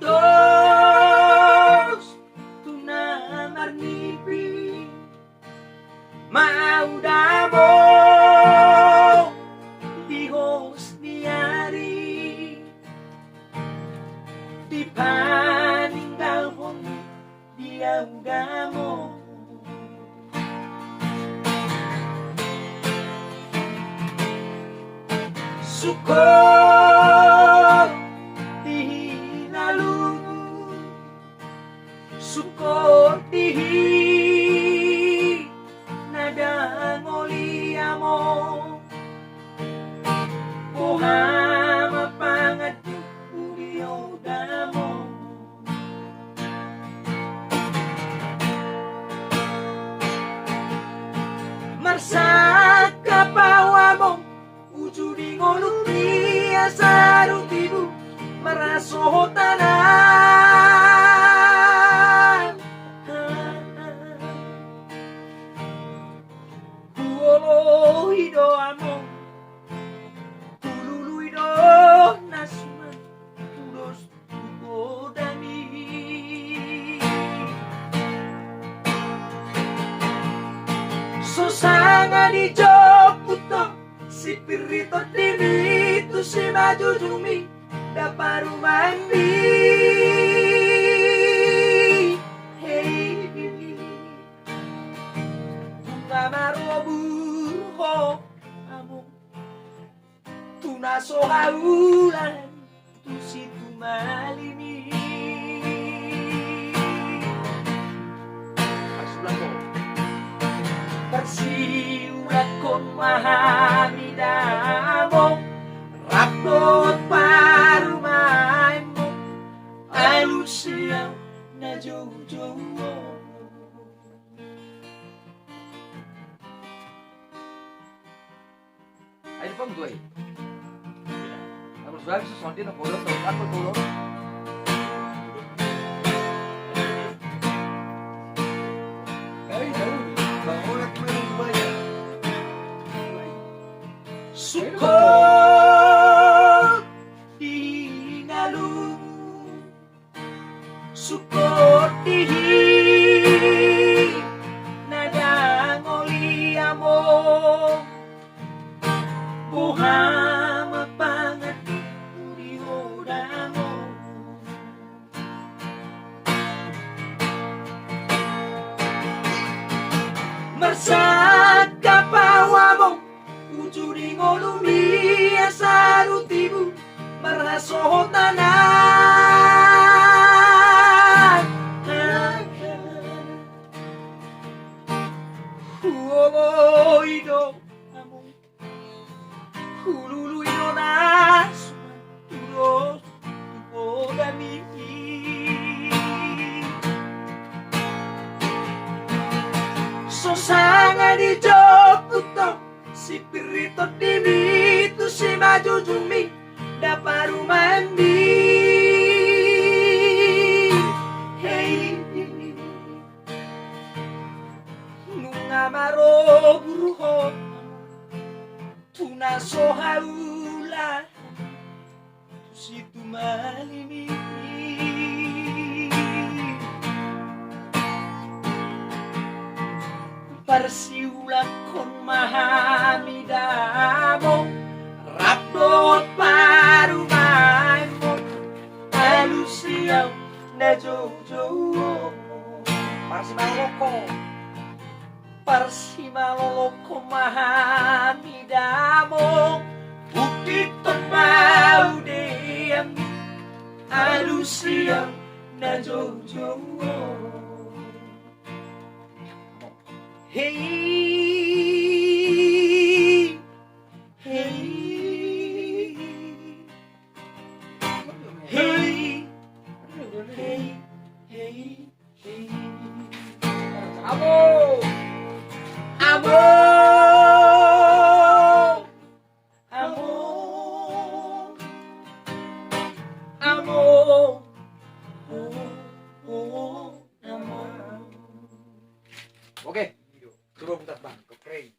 dos tuna marnipi mau damo dihos diari di paninggalhon dia damo Sukot dihi lalu Sukot dihi nada ngoliamo Pohama pangat uliyo damo Marsaka pawamo Ujudi ngoluk biasa rutibu meraso tanan Kuolo hido amo Kululu hido nasman Tulos tuko dami Sosanga di Jokuto Si pirito dinito si majujumi daparu mandi hey bunga marobuho amo tunaso haulan tu situ malimi Persiulat kon mahami damo Rapot parumaimu Alusia na jojo Ayo pang tuai Aku sudah bisa sonti na polo to aku polo Sukot dihi ngalu Sukot dihi nada ngoliamo Buhama pangat uriho damo Marsaka pawamo Ujuri ngolumi asarutibu meraso tanan Huomo ido amo Hululu ido nasman Tulos tuko dami Sosanga di Jokuto Si pirito dinito si majujumi daparu mandi hey nunga maro buruho tuna sohaula situ malimi Persiulat kon mahami damo Rapot parumaimu Alusia na jojo Parsimaloloko mahami damo Bukit mau diam Alusia na jojo Hey, hey, hey, hey, hey, hey. Amo, amo, amo, amo, amo. Oke. Turun bentar bang, ke frame.